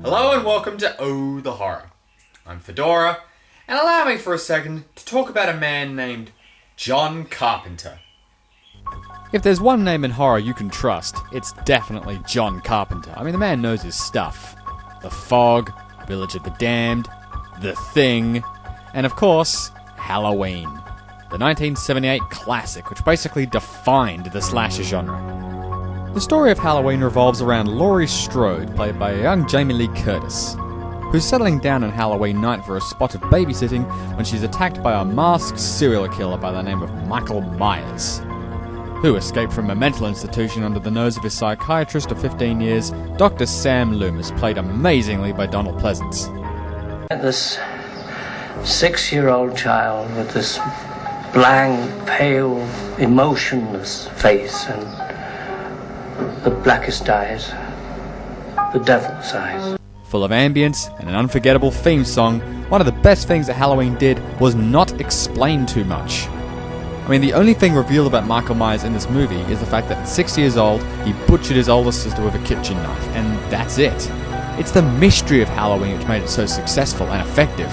Hello and welcome to Oh the Horror. I'm Fedora, and allow me for a second to talk about a man named John Carpenter. If there's one name in horror you can trust, it's definitely John Carpenter. I mean, the man knows his stuff. The Fog, Village of the Damned, The Thing, and of course, Halloween. The 1978 classic, which basically defined the slasher genre. The story of Halloween revolves around Laurie Strode, played by a young Jamie Lee Curtis, who's settling down on Halloween night for a spot of babysitting when she's attacked by a masked serial killer by the name of Michael Myers, who escaped from a mental institution under the nose of his psychiatrist of 15 years, Dr. Sam Loomis, played amazingly by Donald Pleasance. This 6-year-old child with this blank, pale, emotionless face and the blackest eyes, the devil's eyes. Full of ambience and an unforgettable theme song, one of the best things that Halloween did was not explain too much. I mean, the only thing revealed about Michael Myers in this movie is the fact that at 6 years old, he butchered his older sister with a kitchen knife, and that's it. It's the mystery of Halloween which made it so successful and effective.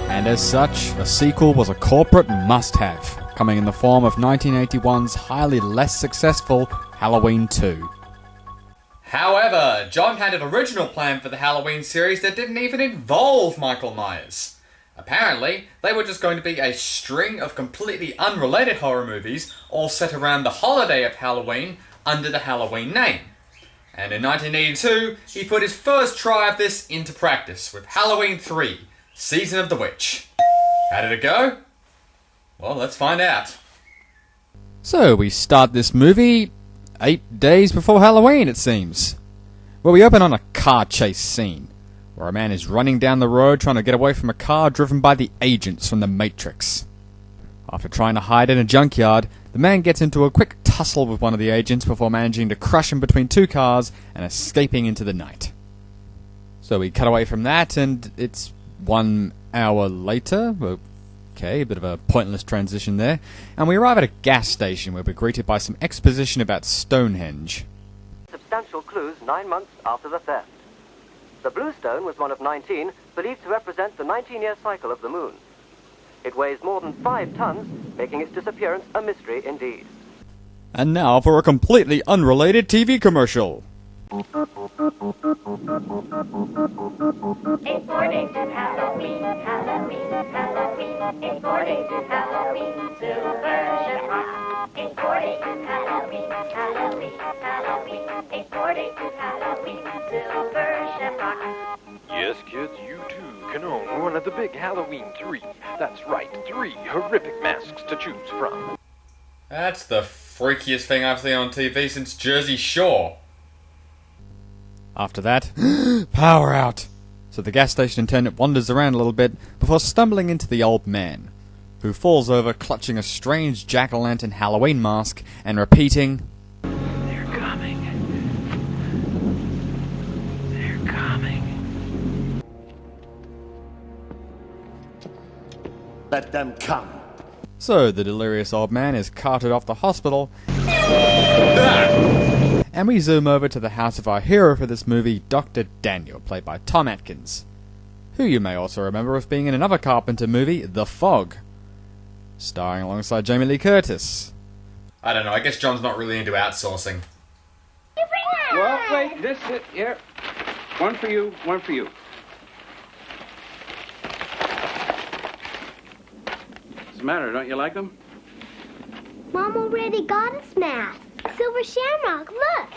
And as such, a sequel was a corporate must-have, coming in the form of 1981's highly less successful Halloween 2. However, John had an original plan for the Halloween series that didn't even involve Michael Myers. Apparently, they were just going to be a string of completely unrelated horror movies, all set around the holiday of Halloween under the Halloween name. And in 1982, he put his first try of this into practice with Halloween 3, Season of the Witch. How did it go? Well, let's find out. So, we start this movie 8 days before Halloween, it seems. Well, we open on a car chase scene, where a man is running down the road trying to get away from a car driven by the agents from the Matrix. After trying to hide in a junkyard, the man gets into a quick tussle with one of the agents before managing to crush him between two cars and escaping into the night. So we cut away from that, and it's 1 hour later. Okay, a bit of a pointless transition there. And we arrive at a gas station where we're greeted by some exposition about Stonehenge. Substantial clues 9 months after the theft. The blue stone was one of 19, believed to represent the 19-year cycle of the moon. It weighs more than 5 tons, making its disappearance a mystery indeed. And now for a completely unrelated TV commercial. It's 4 days to Halloween, Halloween, Halloween. It's 4 days to Halloween, Silver Shamrock. It's 4 days to Halloween, Halloween, Halloween. It's 4 days to Halloween, Silver Shamrock. Yes, kids, you too can own one of the big Halloween 3. That's right, 3 horrific masks to choose from. That's the freakiest thing I've seen on TV since Jersey Shore. After that, power out! So the gas station attendant wanders around a little bit before stumbling into the old man, who falls over clutching a strange jack-o'-lantern Halloween mask and repeating, They're coming. They're coming. Let them come. So the delirious old man is carted off to hospital, and we zoom over to the house of our hero for this movie, Dr. Daniel, played by Tom Atkins, who you may also remember as being in another Carpenter movie, The Fog, starring alongside Jamie Lee Curtis. I don't know, I guess John's not really into outsourcing. Well, wait, this is here. One for you, one for you. What's the matter? Don't you like them? Mom already got us mask. Silver Shamrock, look!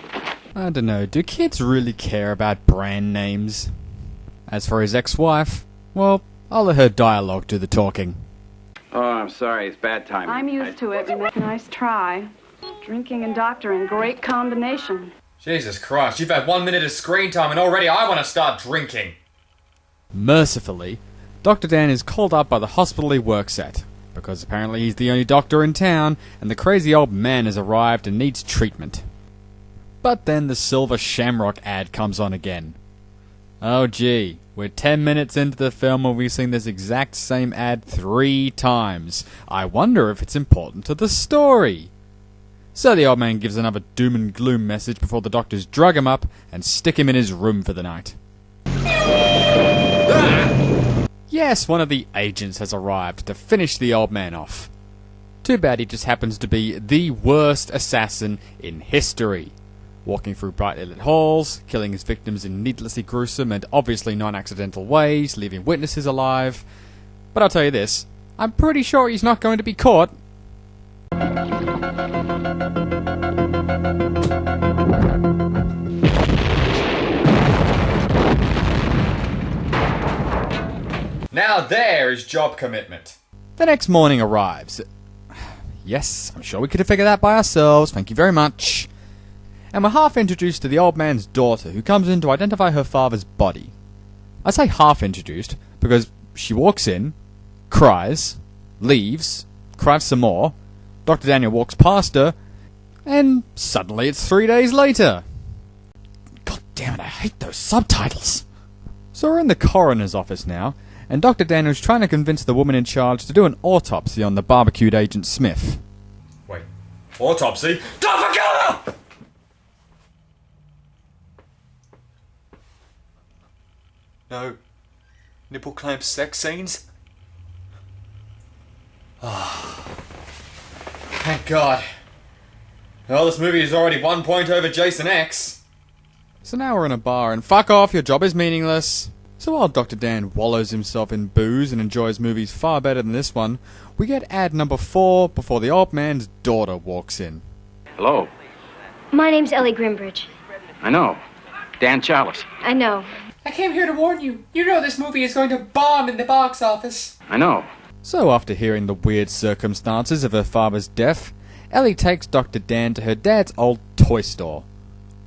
I don't know, do kids really care about brand names? As for his ex-wife, well, I'll let her dialogue do the talking. Oh, I'm sorry, it's bad timing. I'm used to it. Nice try. Drinking and doctoring, great combination. Jesus Christ, you've had 1 minute of screen time and already I want to start drinking. Mercifully, Dr. Dan is called up by the hospital he works at, because apparently he's the only doctor in town, and the crazy old man has arrived and needs treatment. But then the Silver Shamrock ad comes on again. Oh gee, we're 10 minutes into the film and we've seen this exact same ad 3 times. I wonder if it's important to the story. So the old man gives another doom and gloom message before the doctors drug him up and stick him in his room for the night. Yes, one of the agents has arrived to finish the old man off. Too bad he just happens to be the worst assassin in history. Walking through brightly lit halls, killing his victims in needlessly gruesome and obviously non-accidental ways, leaving witnesses alive. But I'll tell you this, I'm pretty sure he's not going to be caught. Now there is job commitment. The next morning arrives. Yes, I'm sure we could have figured that by ourselves, thank you very much. And we're half introduced to the old man's daughter, who comes in to identify her father's body. I say half introduced because she walks in, cries, leaves, cries some more, Dr. Daniel walks past her, and suddenly it's 3 days later. God damn it, I hate those subtitles. So we're in the coroner's office now, and Dr. Daniel's trying to convince the woman in charge to do an autopsy on the barbecued Agent Smith. Wait, autopsy? Don't forget her! No nipple clamp sex scenes? Ah, thank God. Well, this movie is already 1 point over Jason X. So now we're in a bar, and fuck off, your job is meaningless. So while Dr. Dan wallows himself in booze and enjoys movies far better than this one, we get ad number 4 before the old man's daughter walks in. Hello. My name's Ellie Grimbridge. I know. Dan Chalice. I know. I came here to warn you. You know this movie is going to bomb in the box office. I know. So after hearing the weird circumstances of her father's death, Ellie takes Dr. Dan to her dad's old toy store,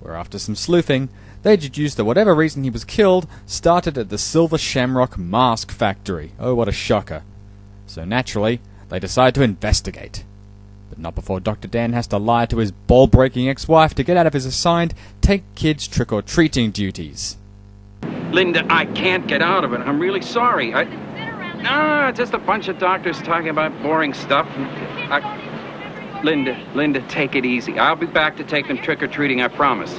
where after some sleuthing, they deduce that whatever reason he was killed started at the Silver Shamrock mask factory. Oh, what a shocker. So naturally, they decide to investigate. But not before Dr. Dan has to lie to his ball-breaking ex-wife to get out of his assigned take kids trick-or-treating duties. Linda, I can't get out of it. I'm really sorry. Just a bunch of doctors talking about boring stuff. Linda, take it easy. I'll be back to take them trick-or-treating, I promise.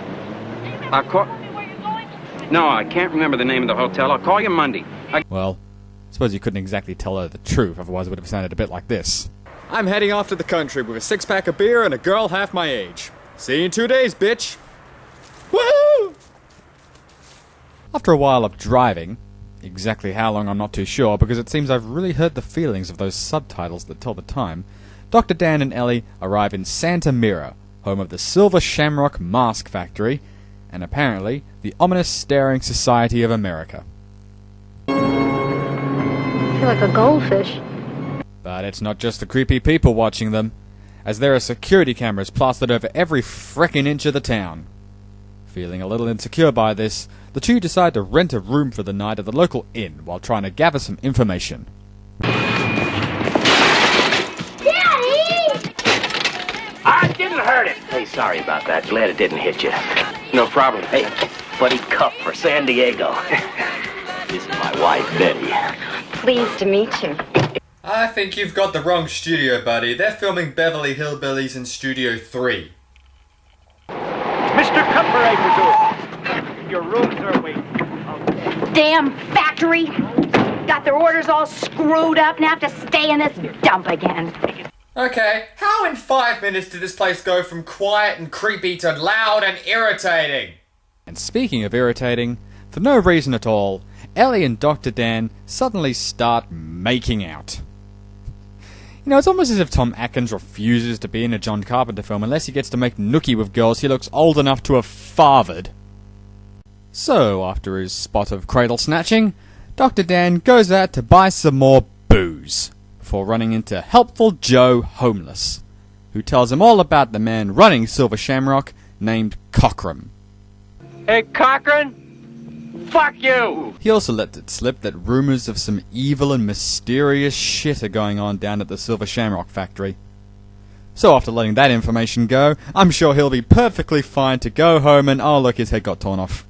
I'll call... No, I can't remember the name of the hotel. I'll call you Monday. Well, I suppose you couldn't exactly tell her the truth, otherwise it would have sounded a bit like this. I'm heading off to the country with a 6-pack of beer and a girl half my age. See you in 2 days, bitch! Woohoo! After a while of driving, exactly how long I'm not too sure, because it seems I've really hurt the feelings of those subtitles that tell the time, Dr. Dan and Ellie arrive in Santa Mira, home of the Silver Shamrock mask factory, and apparently the ominous staring society of America. I feel like a goldfish. But it's not just the creepy people watching them, as there are security cameras plastered over every frickin' inch of the town. Feeling a little insecure by this, the two decide to rent a room for the night at the local inn while trying to gather some information. I didn't hurt it. Hey, sorry about that. Glad it didn't hit you. No problem. Hey, buddy Cup for San Diego. This is my wife, Betty. Pleased to meet you. I think you've got the wrong studio, buddy. They're filming Beverly Hillbillies in Studio 3. Mr. Cupper, I presume. Your rooms are waiting. Okay. Damn factory! Got their orders all screwed up and have to stay in this dump again. Okay, how in 5 minutes did this place go from quiet and creepy to loud and irritating? And speaking of irritating, for no reason at all, Ellie and Dr. Dan suddenly start making out. You know, it's almost as if Tom Atkins refuses to be in a John Carpenter film unless he gets to make nookie with girls he looks old enough to have fathered. So, after his spot of cradle snatching, Dr. Dan goes out to buy some more booze, before running into helpful Joe Homeless, who tells him all about the man running Silver Shamrock named Cochran. Hey, Cochran! Fuck you! He also let it slip that rumors of some evil and mysterious shit are going on down at the Silver Shamrock factory. So after letting that information go, I'm sure he'll be perfectly fine to go home and oh look, his head got torn off.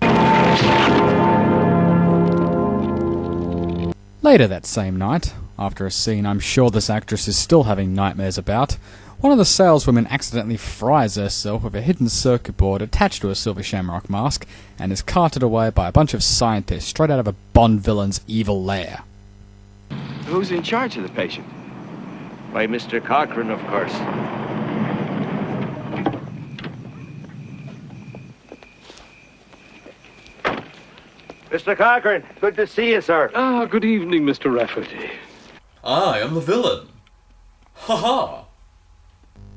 Later that same night, after a scene I'm sure this actress is still having nightmares about, one of the saleswomen accidentally fries herself with a hidden circuit board attached to a Silver Shamrock mask and is carted away by a bunch of scientists straight out of a Bond villain's evil lair. Who's in charge of the patient? Why, Mr. Cochran, of course. Mr. Cochran, good to see you, sir. Ah, good evening, Mr. Rafferty. I am the villain. Ha-ha.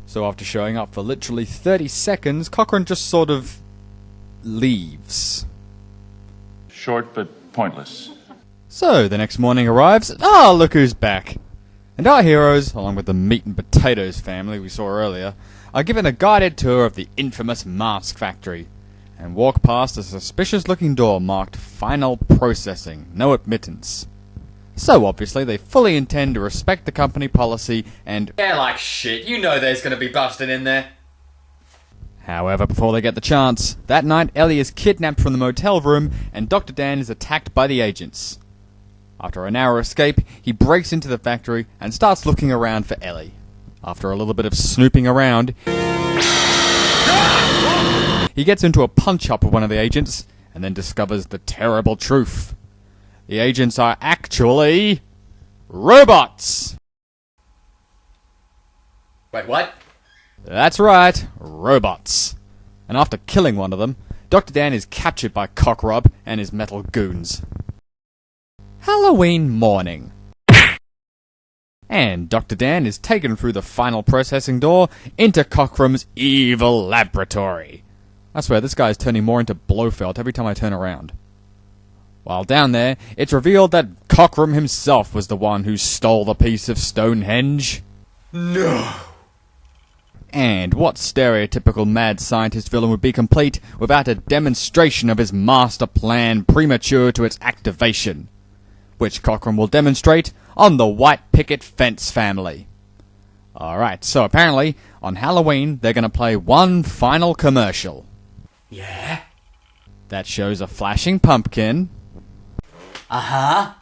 So after showing up for literally 30 seconds, Cochran just sort of leaves. Short but pointless. So the next morning arrives. Ah, look who's back. And our heroes, along with the meat and potatoes family we saw earlier, are given a guided tour of the infamous mask factory and walk past a suspicious-looking door marked Final Processing, no admittance. So obviously they fully intend to respect the company policy and... Yeah, like shit, you know there's gonna be busting in there. However, before they get the chance, that night Ellie is kidnapped from the motel room and Dr. Dan is attacked by the agents. After a narrow escape, he breaks into the factory and starts looking around for Ellie. After a little bit of snooping around, he gets into a punch-up with one of the agents and then discovers the terrible truth. The agents are actually... robots! Wait, what? That's right, robots. And after killing one of them, Dr. Dan is captured by Cockrub and his metal goons. Halloween morning. And Dr. Dan is taken through the final processing door into Cockrum's evil laboratory. I swear, this guy is turning more into Blofeld every time I turn around. While down there, it's revealed that Cockrum himself was the one who stole the piece of Stonehenge. No! And what stereotypical mad scientist villain would be complete without a demonstration of his master plan premature to its activation? Which Cockrum will demonstrate on the White Picket Fence family. Alright, so apparently, on Halloween, they're going to play one final commercial. Yeah? That shows a flashing pumpkin. Uh-huh.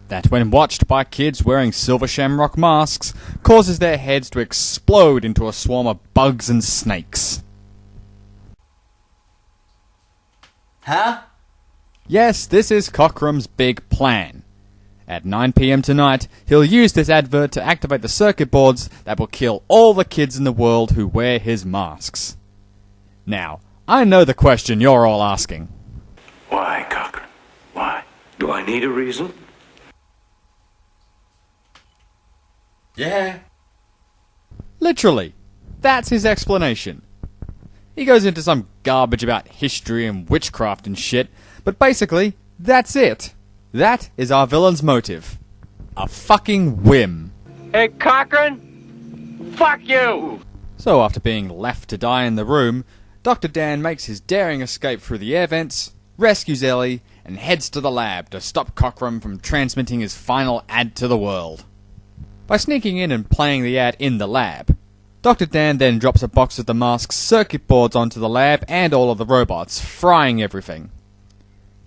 That, when watched by kids wearing Silver Shamrock masks, causes their heads to explode into a swarm of bugs and snakes. Huh? Yes, this is Cockrum's big plan. At 9 PM tonight, he'll use this advert to activate the circuit boards that will kill all the kids in the world who wear his masks. Now, I know the question you're all asking. Why, Cochran? Why? Do I need a reason? Yeah. Literally, that's his explanation. He goes into some garbage about history and witchcraft and shit, but basically, that's it. That is our villain's motive. A fucking whim. Hey, Cochran! Fuck you! So after being left to die in the room, Dr. Dan makes his daring escape through the air vents, rescues Ellie, and heads to the lab to stop Cockrum from transmitting his final ad to the world. By sneaking in and playing the ad in the lab, Dr. Dan then drops a box of the mask's circuit boards onto the lab and all of the robots, frying everything.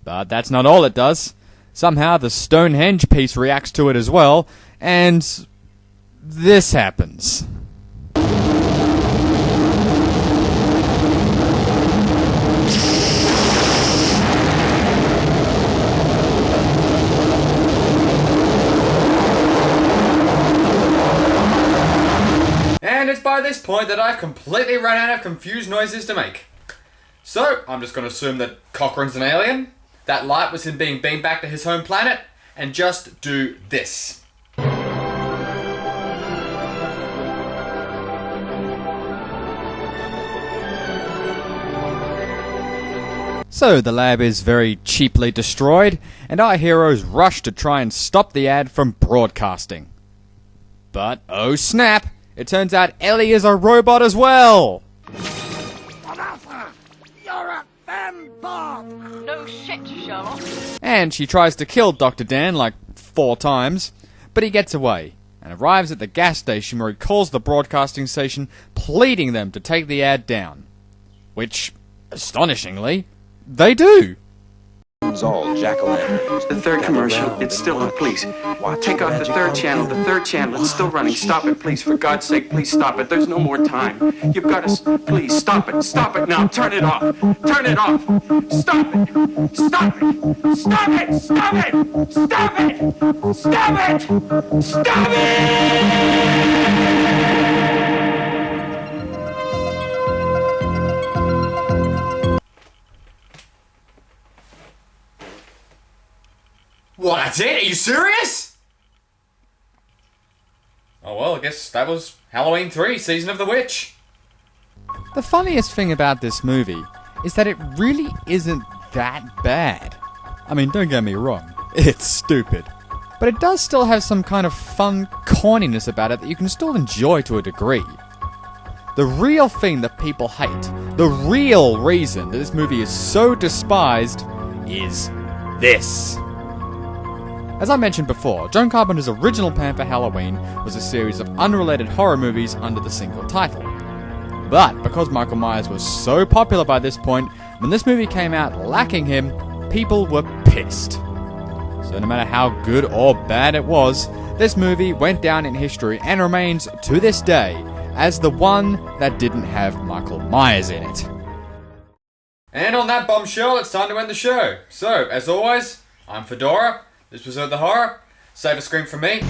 But that's not all it does. Somehow the Stonehenge piece reacts to it as well, and this happens. And it's by this point that I've completely run out of confused noises to make. So, I'm just going to assume that Cochran's an alien, that light was him being beamed back to his home planet, and just do this. So the lab is very cheaply destroyed, and our heroes rush to try and stop the ad from broadcasting. But, oh snap! It turns out Ellie is a robot as well! You're a fembot! No shit, Sherlock. And she tries to kill Dr. Dan like 4 times, but he gets away, and arrives at the gas station where he calls the broadcasting station, pleading them to take the ad down. Which, astonishingly, they do! becomes all jack-o'-lanterns. The third commercial, it's still on, please. Take off the third channel, it's still running. Stop it, please, for God's sake, please stop it. There's no more time. You've got to, please, stop it now, turn it off. Turn it off. Stop it. Stop it. Stop it. Stop it. Stop it. Stop it. Stop it. What, that's it? Are you serious? Oh well, I guess that was Halloween 3, Season of the Witch. The funniest thing about this movie is that it really isn't that bad. I mean, don't get me wrong, it's stupid. But it does still have some kind of fun corniness about it that you can still enjoy to a degree. The real thing that people hate, the real reason that this movie is so despised, is this. As I mentioned before, John Carpenter's original plan for Halloween was a series of unrelated horror movies under the single title. But because Michael Myers was so popular by this point, when this movie came out lacking him, people were pissed. So no matter how good or bad it was, this movie went down in history and remains to this day as the one that didn't have Michael Myers in it. And on that bombshell, it's time to end the show. So, as always, I'm Fedora. This was The Horror. Save a scream from me.